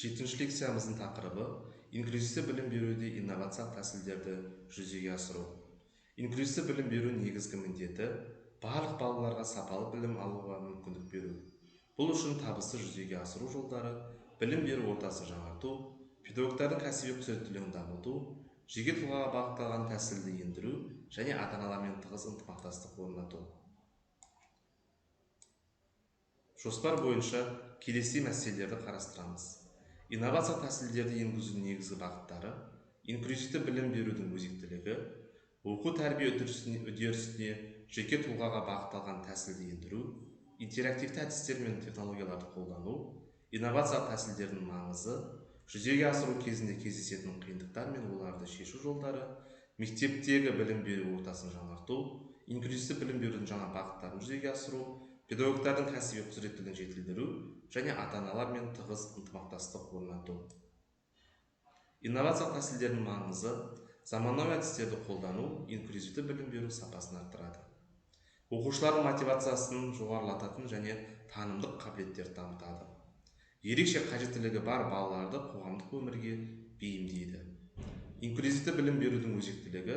Жетінші лекциямыздың тақырыбы инклюзивті білім беруде инновациялық тәсілдерді жүзеге асыру. Инклюзивті білім беру негізгі міндеті барлық балаларға сапалы білім алуға мүмкіндік беру. Бұл үшін табысты жүзеге асыру жолдары білім беру ортасын жаңарту, педагогтардың кәсіби құзыреттілігін дамыту, жеке тұлғаға бағытталған тәсілді ендіру және ата-аналармен тығыз ынтымақтастық орнату. Жоспар бойынша келесі мәселелерді қарастырамыз. Инновациялық тәсілдерді енгізудің негізгі бағыттары: инклюзивті білім берудің өзектілігі, оқу-тәрбие үдерісіне жеке тұлғаға бағытталған тәсілді ендіру, интерактивті әдістер мен технологияларды қолдану, инновациялық тәсілдердің маңызы, жүзеге асыру кезінде кездесетін қиындықтар мен оларды шешу жолдары, мектептегі білім беру ортасын жаңарту, инклюзивті білім берудің жаңа бағыттарын жүзеге асыру, педагогтардың кәсіби құзыреттілігін жетілдіру және ата-аналармен тығыз ынтымақтастық орнату. Инновациялық тәсілдердің маңызы: заманауи әдістерді қолдану инклюзивті білім беру сапасын арттырады. Оқушылардың мотивациясын жоғарылататын және танымдық қабілеттерді дамытады. Ерекше қажеттілігі бар балаларды қоғамдық өмірге бейімдейді. Инклюзивті білім берудің өзектілігі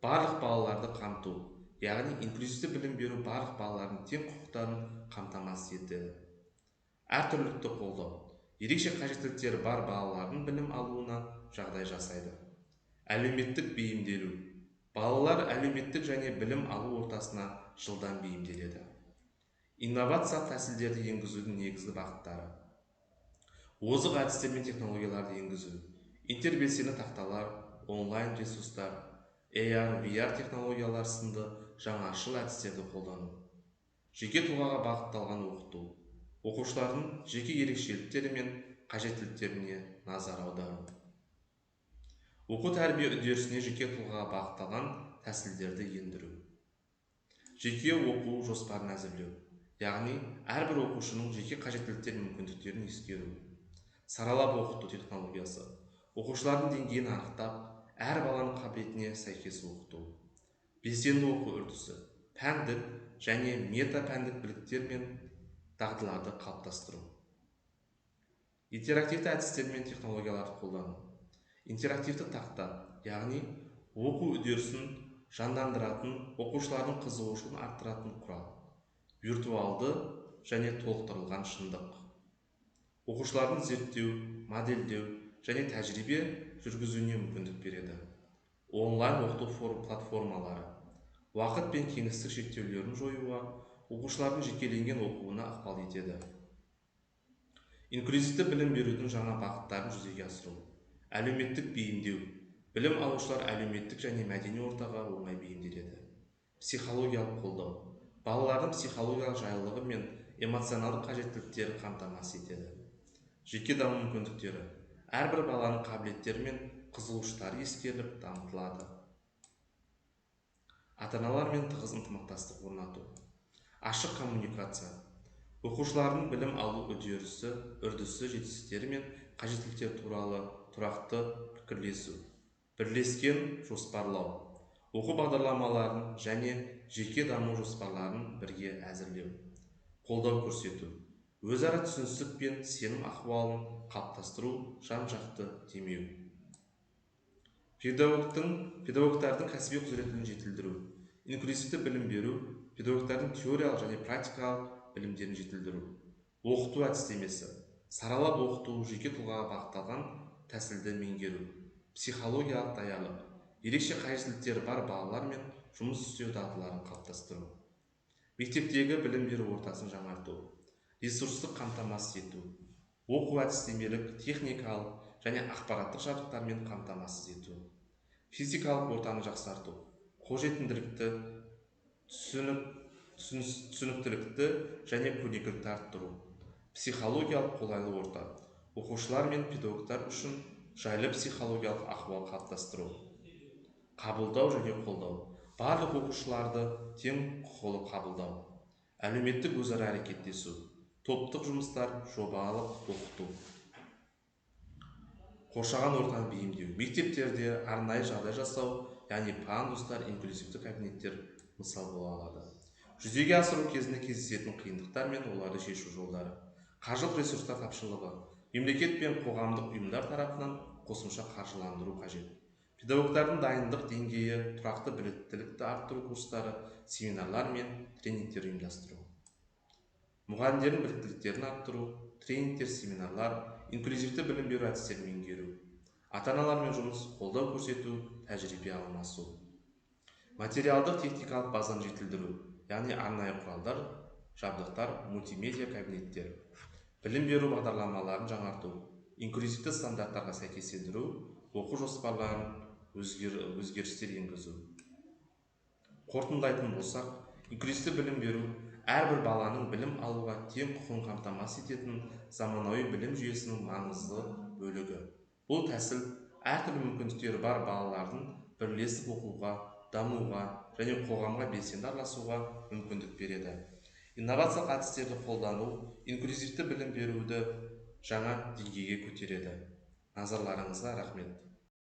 барлық балаларды қамту, яғни инклюзивті білім беру барлық балалардың тең құқықтарын қамтамасыз етеді. Әртүрлілікті қолдау, ерекше қажеттіліктері бар балалардың білім алуына жағдай жасайды. Әлеуметтік бейімделу, балалар әлеуметтік және білім алу ортасына жылдам бейімделеді. Инновациялық тәсілдерді енгізудің негізгі бағыттары: озық әдістер мен технологияларды енгізу, интербелсенді тақталар, онлайн ресурстар, AR, VR технологиялар сынды жаңашыл әдістерді қолдану, жеке тұлғаға бағытталған оқыту, оқушылардың жеке ерекшеліктері мен қажеттіліктеріне назар аудару. Оқу-тәрбие үдерісіне жеке тұлғаға бағытталған тәсілдерді ендіру. Жеке оқу жоспарын әзірлеу, яғни әрбір оқушының жеке қажеттіліктері мен мүмкіндіктерін ескеру. Саралап оқыту технологиясы, оқушылардың деңгейін анықтап, әр баланың қабілетіне сәйкес оқыту. Белсенді оқу үрдісі, пәндік және метапәндік біліктер мен дағдыларды қалыптастыру. Интерактивті әдістер мен технологияларды қолдану. Интерактивті тақта, яғни оқу үдерісін жандандыратын, оқушылардың қызығушылығын арттыратын құрал. Виртуалды және толықтырылған шындық. Оқушылардың зерттеу, модельдеу және тәжірибе жүргізуіне мүмкіндік береді. Онлайн оқыту платформалары уақыт пен кеңістік шектеулерін жоюға, оқушылардың жекеленген оқуына ықпал етеді. Инклюзивті білім берудің жаңа бағыттарын жүзеге асыру. Әлеуметтік бейімдеу, білім алушылар әлеуметтік және мәдени ортаға оңай бейімделеді. Психологиялық қолдау, балалардың психологиялық жайлылығы мен эмоционалдық қажеттіліктері қамтамасыз етеді. Жеке даму мүмкіндіктері, әрбір баланың қабілеттері мен қызығушылықтары ескеріліп дамытылады. Ата-аналармен тығыз ынтымақтастық орнату. Ашық коммуникация, оқушылардың білім алу үрдісі, жетістіктері мен қажеттіліктері туралы тұрақты пікірлесу. Бірлескен жоспарлау, оқу бағдарламаларын және жеке даму жоспарларын бірге әзірлеу. Қолдау көрсету, өзара түсіністік пен сенім ахуалын қалыптастыру, жан-жақты демеу. Педагогтардың кәсіби құзыреттілігін жетілдіру. Инклюзивті білім беру, педагогтардың теориялық және практикалық білімдерін жетілдіру. Оқыту әдістемесі, саралап оқыту, жеке тұлғаға бағытталған тәсілді меңгеру. Психологиялық даярлық, ерекше қажеттіліктері бар балалармен жұмыс істеу дағдыларын қалыптастыру. Мектептегі білім беру ортасын жаңарту, ресурстық қамтамасыз ету, оқу әдістемелік, техникалық және ақпараттық жабдықтармен қамтамасыз ету. Физикалық ортаны жақсарту, қолжетімділікті, түсініктілікті және көрнекілікті арттыру. Психологиялық қолайлы орта, оқушылар мен педагогтар үшін жайлы психологиялық ахуал қалыптастыру. Қабылдау және қолдау, барлық оқушыларды тең құқылы қабылдау. Әлеуметтік өзара әрекеттесу, топтық жұмыстар, жобалық оқыту. Қоршаған ортаны бейімдеу, мектептерде арнайы жағдай жасау, яғни пандустар, инклюзивті кабинеттер мысал бола алады. Жүзеге асыру кезінде кездесетін қиындықтар мен оларды шешу жолдары. Қаржылық ресурстар тапшылығы, Мемлекет пен қоғамдық ұйымдар тарапынан қосымша қаржыландыру қажет. Педагогтардың дайындық деңгейі, тұрақты біліктілікті арттыру курстары, семинарлар мен тренингтер ұйымдастыру. Мұғалімдердің біліктіліктерін арттыру, тренингтер, семинарлар, инклюзивті білім беру әдістерін меңгеру. Ата-аналармен жұмыс, қолдау көрсету, тәжірибе алмасу. Материалдық техникалық базаны жетілдіру, яғни арнайы құралдар, жабдықтар, мультимедиа кабинеттер. Білім беру бағдарламаларын жаңарту, инклюзивті стандарттарға сәйкестендіру, оқу жоспарларын өзгерістер енгізу. Қорытындылайтын болсақ, инклюзивті білім беру әрбір баланың білім алуға тең құқығын қамтамасыз ететін заманауи білім жүйесінің маңызды бөлігі. Бұл тәсіл әртүрлі мүмкіндіктері бар балалардың бірлесіп оқуға, дамуға және қоғамға белсенді араласуға мүмкіндік береді. Инновациялық әдістерді қолдану инклюзивті білім беруді жаңа деңгейге көтереді. Назарларыңызға рахмет.